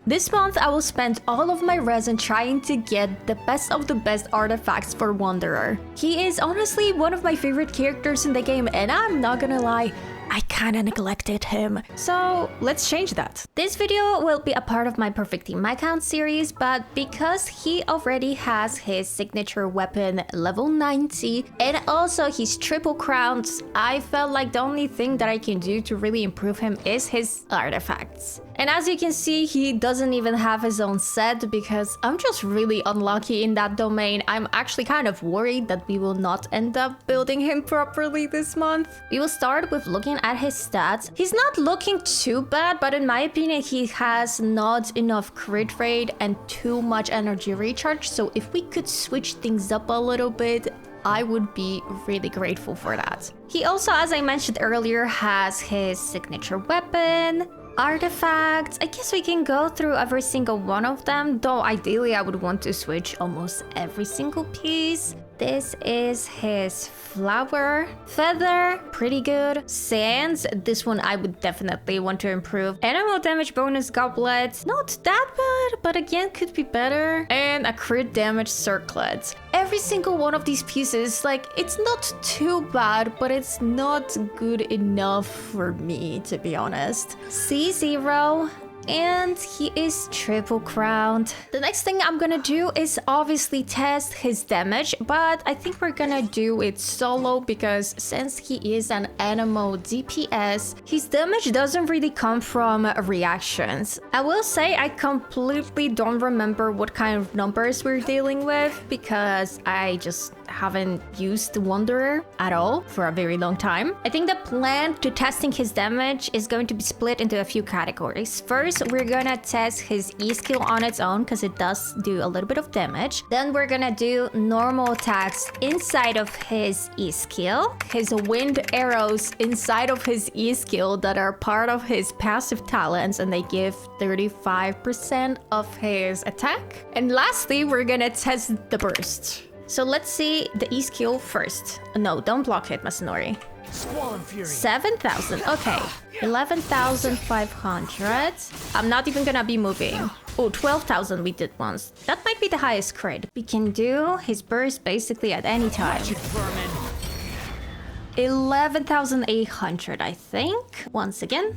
This month, I will spend all of my resin trying to get the best of the best artifacts for Wanderer. He is honestly one of my favorite characters in the game, and I'm not gonna lie, I kinda neglected him. So let's change that. This video will be a part of my Perfect Team My Count series, but because he already has his signature weapon level 90 and also his triple crowns, I felt like the only thing that I can do to really improve him is his artifacts. And as you can see, he doesn't even have his own set because I'm just really unlucky in that domain. I'm actually kind of worried that we will not end up building him properly this month. We will start with looking at his stats. He's not looking too bad, but in my opinion, he has not enough crit rate and too much energy recharge. So if we could switch things up a little bit, I would be really grateful for that. He also, as I mentioned earlier, has his signature weapon, artifacts. I guess we can go through every single one of them, though ideally I would want to switch almost every single piece. This is his flower. Feather, pretty good. Sands, this one I would definitely want to improve. Anemo damage bonus goblet, not that bad, but again could be better. And a crit damage circlet. Every single one of these pieces, like, it's not too bad, but it's not good enough for me, to be honest. C0. And he is triple crowned. The next thing I'm gonna do is obviously test his damage, but I think we're gonna do it solo because since he is an Anemo DPS, his damage doesn't really come from reactions. I will say I completely don't remember what kind of numbers we're dealing with because I just haven't used Wanderer at all for a very long time. I think the plan to testing his damage is going to be split into a few categories. First, we're gonna test his E skill on its own because it does do a little bit of damage. Then we're gonna do normal attacks inside of his E skill, his wind arrows inside of his E skill that are part of his passive talents, and they give 35% of his attack. And lastly, we're gonna test the burst. So let's see the E skill first. No, don't block it, Masanori. 7,000, okay. 11,500. I'm not even gonna be moving. Oh, 12,000 we did once. That might be the highest crit. We can do his burst basically at any time. 11,800, I think. Once again.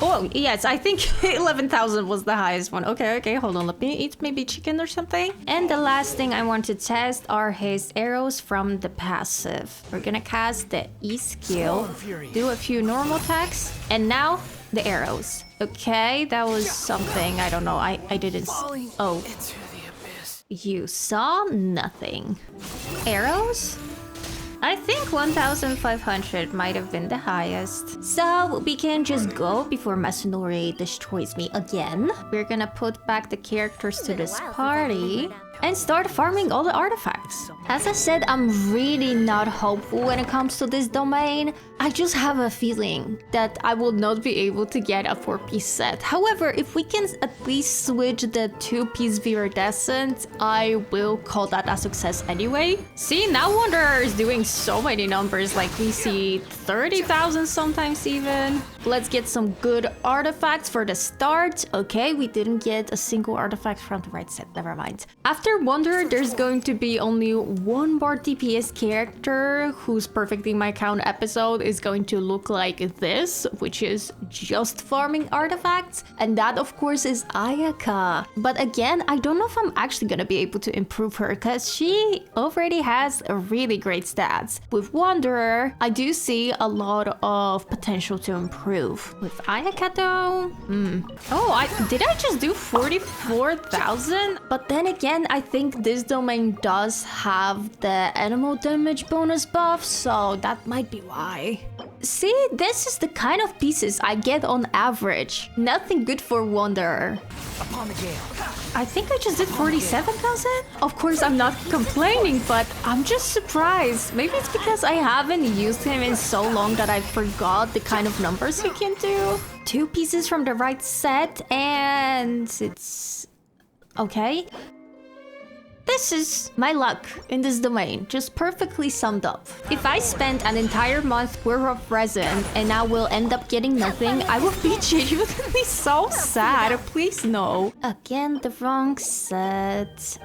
Oh, yes, I think 11,000 was the highest one. Okay, hold on. Let me eat maybe chicken or something. And the last thing I want to test are his arrows from the passive. We're gonna cast the E skill, do a few normal attacks, and now the arrows. Okay, that was something. I don't know. I didn't... Oh. You saw nothing. Arrows? I think 1,500 might have been the highest. So we can just go before Masanori destroys me again. We're gonna put back the characters to this party and start farming all the artifacts. As I said, I'm really not hopeful when it comes to this domain. I just have a feeling that I will not be able to get a 4-piece set. However, if we can at least switch the 2-piece Viridescent, I will call that a success anyway. See, now Wanderer is doing so many numbers, like we see 30,000 sometimes even. Let's get some good artifacts for the start. Okay, we didn't get a single artifact from the right set, never mind. After Wanderer, there's going to be only one more DPS character whose Perfect Team My Count episode is going to look like this, which is just farming artifacts. And that, of course, is Ayaka. But again, I don't know if I'm actually gonna be able to improve her because she already has a really great stats. With Wanderer, I do see a lot of potential to improve. With Ayaka though, Oh, did I just do 44,000? But then again, I think this domain does have the animal damage bonus buff, so that might be why. See, this is the kind of pieces I get on average. Nothing good for Wanderer. Upon the gale. I think I just did 47,000? Of course, I'm not complaining, but I'm just surprised. Maybe it's because I haven't used him in so long that I forgot the kind of numbers he can do. 2 pieces from the right set, and it's... okay. This is my luck in this domain, just perfectly summed up. If I spent an entire month worth of resin and I will end up getting nothing, I will be genuinely so sad. Please no. Again, the wrong set.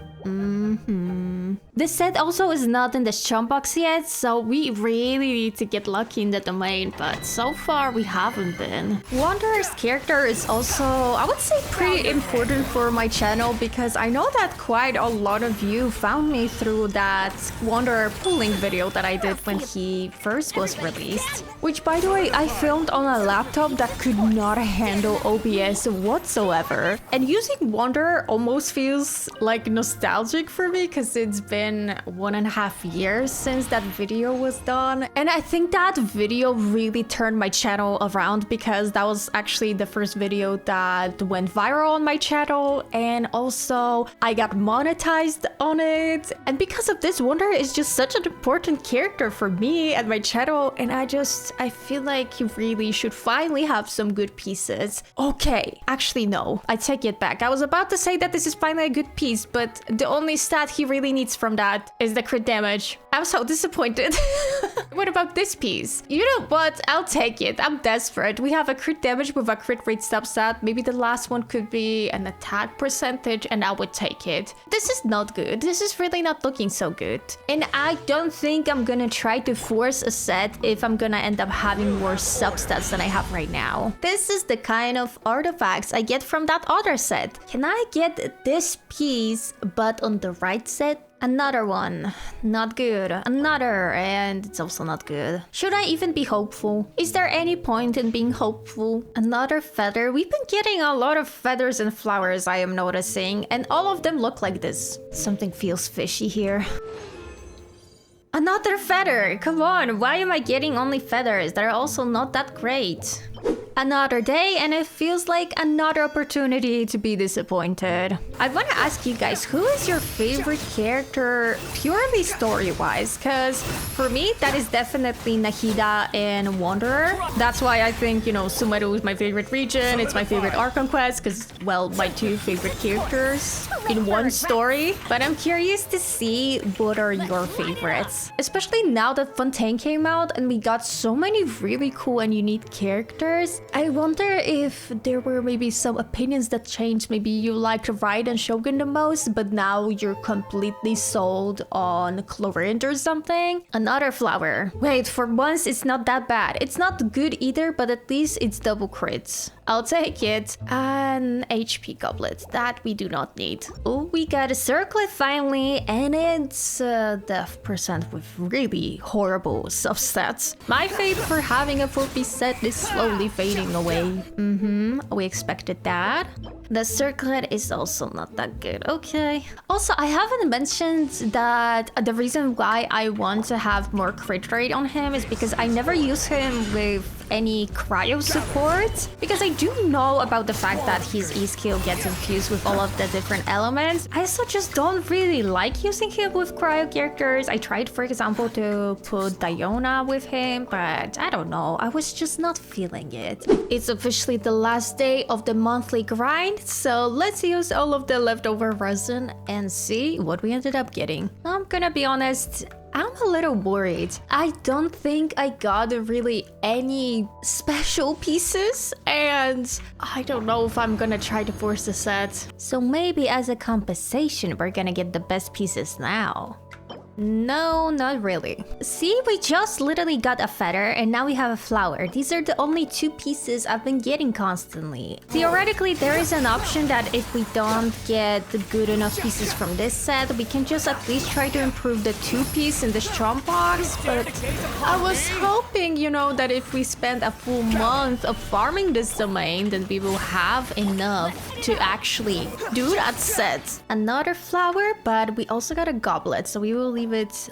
This set also is not in the chump box yet, so we really need to get lucky in the domain, but so far we haven't been. Wanderer's character is also, I would say, pretty important for my channel because I know that quite a lot of you found me through that Wanderer pulling video that I did when he first was released. Which, by the way, I filmed on a laptop that could not handle OBS whatsoever. And using Wanderer almost feels like nostalgic for me because it's been 1.5 years since that video was done. And I think that video really turned my channel around because that was actually the first video that went viral on my channel, and also I got monetized on it. And because of this, Wanderer is just such an important character for me and my channel, and I feel like he really should finally have some good pieces. Okay, actually no, I take it back. I was about to say that this is finally a good piece, but the only stat he really needs from that is the crit damage. I'm so disappointed. What about this piece? You know what? I'll take it. I'm desperate. We have a crit damage with a crit rate substat. Maybe the last one could be an attack percentage, and I would take it. This is not good. This is really not looking so good. And I don't think I'm gonna try to force a set if I'm gonna end up having more substats than I have right now. This is the kind of artifacts I get from that other set. Can I get this piece, but on the right set? Another one. Not good. Another, and it's also not good. Should I even be hopeful? Is there any point in being hopeful? Another feather. We've been getting a lot of feathers and flowers, I am noticing, and all of them look like this. Something feels fishy here. Another feather! Come on, why am I getting only feathers? They're also not that great. Another day, and it feels like another opportunity to be disappointed. I want to ask you guys, who is your favorite character purely story-wise? Because for me, that is definitely Nahida and Wanderer. That's why I think, you know, Sumeru is my favorite region. It's my favorite Archon quest because, well, my two favorite characters in one story. But I'm curious to see what are your favorites. Especially now that Fontaine came out and we got so many really cool and unique characters. I wonder if there were maybe some opinions that changed. Maybe you liked Raid and Shogun the most, but now you're completely sold on Chlorinde or something. Another flower. Wait, for once it's not that bad. It's not good either, but at least it's double crits. I'll take it. An HP goblet. That we do not need. Oh, we got a circlet finally, and it's death percent with really horrible substats. My fate for having a full piece set is slowly fading away. We expected that. The circlet is also not that good. Okay. Also, I haven't mentioned that the reason why I want to have more crit rate on him is because I never use him with any cryo support, because I do know about the fact that his E skill gets infused with all of the different elements. I also just don't really like using him with cryo characters. I tried, for example, to put Diona with him, but I don't know. I was just not feeling it. It's officially the last day of the monthly grind, so let's use all of the leftover resin and see what we ended up getting. I'm gonna be honest, I'm a little worried. I don't think I got really any special pieces, and I don't know if I'm gonna try to force the set. So maybe as a compensation, we're gonna get the best pieces now. No, not really. See, we just literally got a feather and now we have a flower. These are the only two pieces I've been getting constantly. Theoretically, there is an option that if we don't get the good enough pieces from this set, we can just at least try to improve the 2-piece in the strong box. But I was hoping, you know, that if we spend a full month of farming this domain, then we will have enough to actually do that set. Another flower, but we also got a goblet, so we will leave it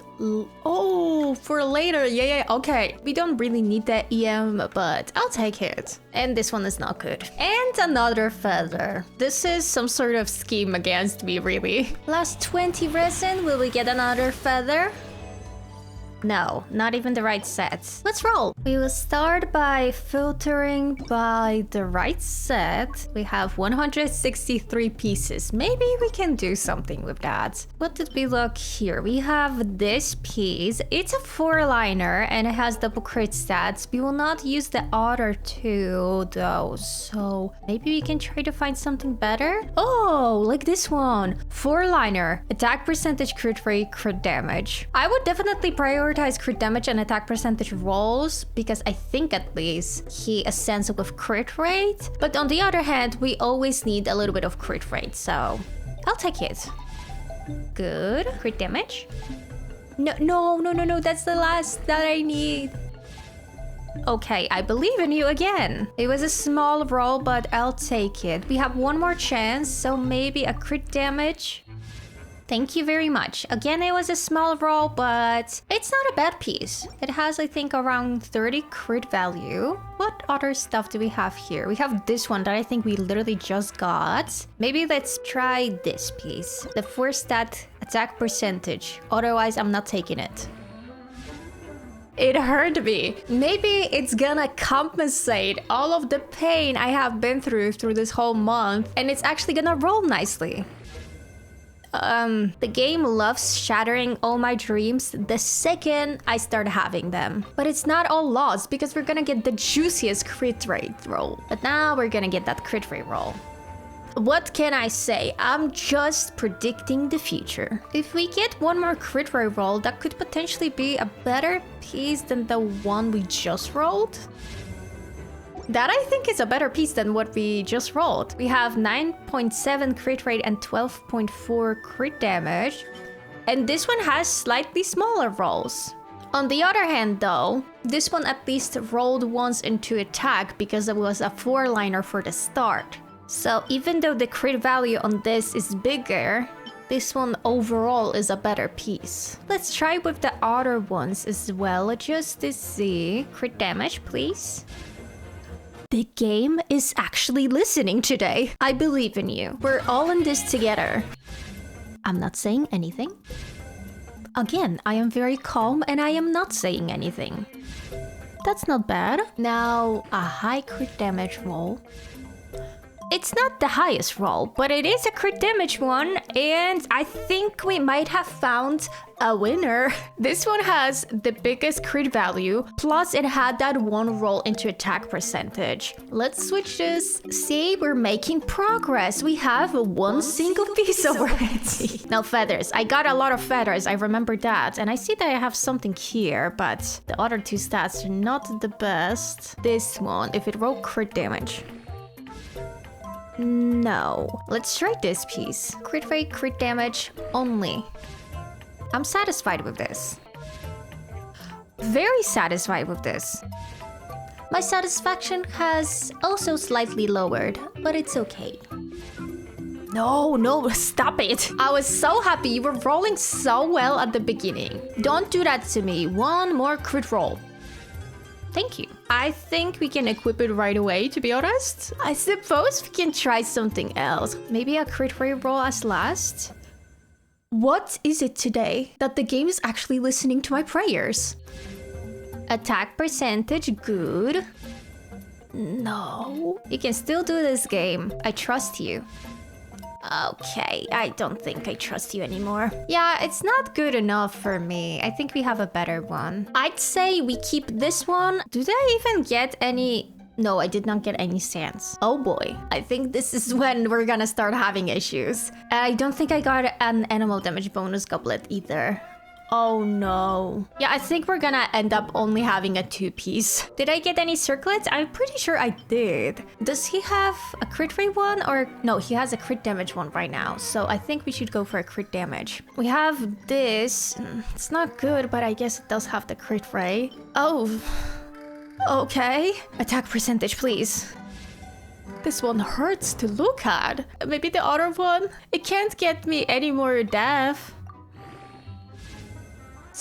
for later. Yeah, okay. We don't really need that EM, but I'll take it. And this one is not good. And another feather. This is some sort of scheme against me, really. Last 20 resin, will we get another feather? No, not even the right set. Let's roll. We will start by filtering by the right set. We have 163 pieces. Maybe we can do something with that. What did we look here? We have this piece. It's a 4-liner and it has double crit stats. We will not use the other two though. So maybe we can try to find something better. Oh, like this one. 4-liner. Attack percentage, crit rate, crit damage. I would definitely prioritize crit damage and attack percentage rolls because I think at least he ascends with crit rate. But on the other hand, we always need a little bit of crit rate, so I'll take it. Good. Crit damage. No, that's the last that I need. Okay, I believe in you again. It was a small roll, but I'll take it. We have one more chance, so maybe a crit damage. Thank you very much. Again, it was a small roll, but it's not a bad piece. It has, I think, around 30 crit value. What other stuff do we have here? We have this one that I think we literally just got. Maybe let's try this piece. The 4-stat attack percentage. Otherwise, I'm not taking it. It hurt me. Maybe it's gonna compensate all of the pain I have been through this whole month, and it's actually gonna roll nicely. The game loves shattering all my dreams the second I start having them. But it's not all lost because we're gonna get the juiciest crit rate roll. But now we're gonna get that crit rate roll. What can I say? I'm just predicting the future. If we get one more crit rate roll, that could potentially be a better piece than the one we just rolled. That I think is a better piece than what we just rolled. We have 9.7 crit rate and 12.4 crit damage. And this one has slightly smaller rolls. On the other hand though, this one at least rolled once into attack because it was a 4-liner for the start. So even though the crit value on this is bigger, this one overall is a better piece. Let's try with the other ones as well, just to see. Crit damage, please. The game is actually listening today. I believe in you. We're all in this together. I'm not saying anything. Again, I am very calm and I am not saying anything. That's not bad. Now, a high crit damage roll. It's not the highest roll, but it is a crit damage one, and I think we might have found a winner. This one has the biggest crit value, plus it had that one roll into attack percentage. Let's switch this. See, we're making progress. We have one single piece already. Now feathers. I got a lot of feathers, I remember that. And I see that I have something here, but the other two stats are not the best. This one, if it rolled crit damage. No. Let's try this piece. Crit rate, crit damage only. I'm satisfied with this. Very satisfied with this. My satisfaction has also slightly lowered, but it's okay. No, stop it. I was so happy. You were rolling so well at the beginning. Don't do that to me. One more crit roll. Thank you. I think we can equip it right away, to be honest. I suppose we can try something else. Maybe a crit rate roll as last? What is it today that the game is actually listening to my prayers? Attack percentage, good. No. You can still do this game. I trust you. Okay, I don't think I trust you anymore. Yeah, it's not good enough for me. I think we have a better one. I'd say we keep this one. Did I even get any? No, I did not get any sands. Oh boy. I think this is when we're gonna start having issues. I don't think I got an animal damage bonus goblet either. Oh no. Yeah, I think we're gonna end up only having a 2-piece. Did I get any circlets? I'm pretty sure I did. Does he have a crit rate one or... No, he has a crit damage one right now. So I think we should go for a crit damage. We have this. It's not good, but I guess it does have the crit rate. Oh. Okay. Attack percentage, please. This one hurts to look at. Maybe the other one? It can't get me any more death.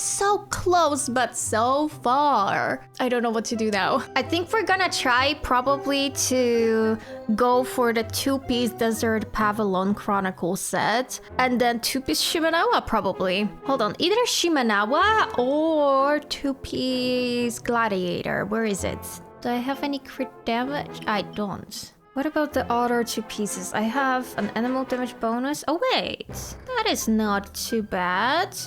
So close, but so far. I don't know what to do now. I think we're gonna try probably to go for the 2-piece Desert Pavilion Chronicle set. And then 2-piece Shimenawa probably. Hold on, either Shimenawa or 2-piece Gladiator. Where is it? Do I have any crit damage? I don't. What about the other 2 pieces? I have an animal damage bonus. Oh wait, that is not too bad.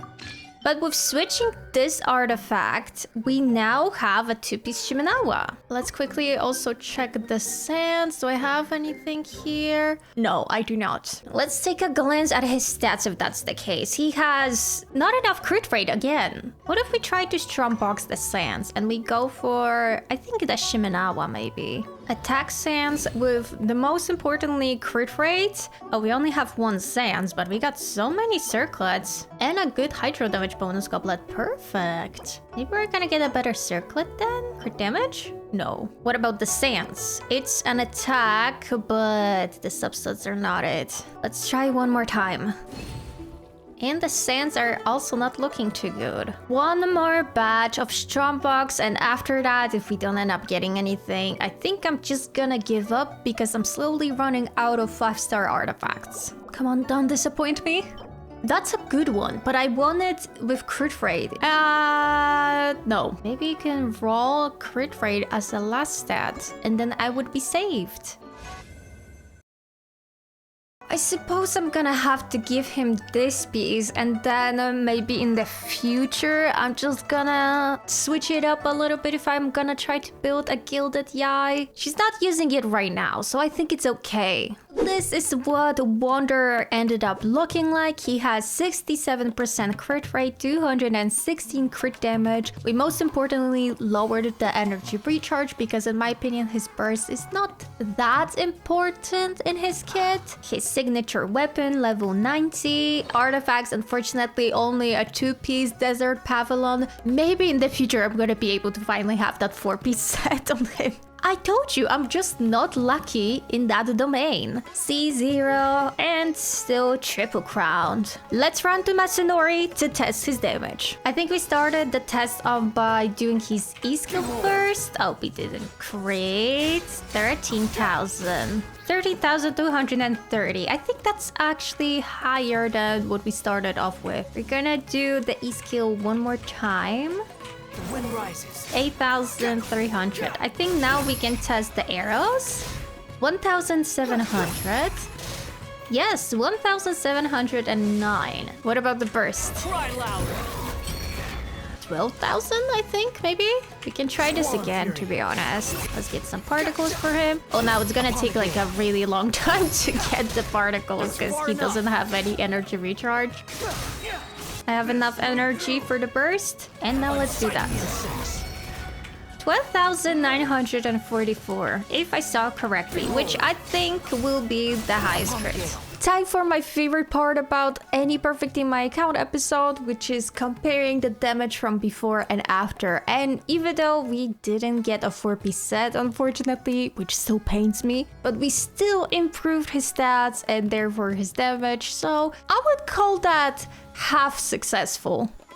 But with switching this artifact, we now have a 2-piece Shimenawa. Let's quickly also check the sands. Do I have anything here? No, I do not. Let's take a glance at his stats if that's the case. He has not enough crit rate again. What if we try to strong box the sands and we go for, I think the Shimenawa maybe. Attack sands with the most importantly crit rate. Oh, we only have 1 sands, but we got so many circlets and a good hydro damage bonus goblet. Perfect. Maybe we're gonna get a better circlet then? Crit damage? No. What about the sands? It's an attack, but the substats are not it. Let's try one more time. And the sands are also not looking too good. 1 more batch of Strombox, and after that, if we don't end up getting anything, I think I'm just gonna give up because I'm slowly running out of 5-star artifacts. Come on, don't disappoint me. That's a good one, but I want it with crit rate. No. Maybe you can roll crit rate as a last stat, and then I would be saved. I suppose I'm gonna have to give him this piece, and then maybe in the future I'm just gonna switch it up a little bit if I'm gonna try to build a gilded Yai. She's not using it right now, so I think it's okay. This is what Wanderer ended up looking like. He has 67% crit rate, 216 crit damage. We most importantly lowered the energy recharge because in my opinion his burst is not that important in his kit. His signature weapon, level 90. Artifacts, unfortunately only a 2-piece Desert Pavilion. Maybe in the future I'm gonna be able to finally have that 4-piece set on him. I told you, I'm just not lucky in that domain. C0 and still triple crowned. Let's run to Masanori to test his damage. I think we started the test off by doing his E-skill first. Oh, we didn't crit. 13,000. 30,230. I think that's actually higher than what we started off with. We're gonna do the E-skill one more time. The wind rises. 8,300. I think now we can test the arrows. 1,700. Yes, 1,709. What about the burst? Cry louder. 12,000, I think, maybe? We can try this again, to be honest. Let's get some particles for him. Oh, now it's gonna take like a really long time to get the particles because he doesn't have any energy recharge. I have enough energy for the burst, and now let's do that. 12,944, if I saw correctly, which I think will be the highest crit. Time for my favorite part about any Perfect in My Account episode, which is comparing the damage from before and after. And even though we didn't get a 4-piece set, unfortunately, which still pains me, but we still improved his stats and therefore his damage, so I would call that half successful.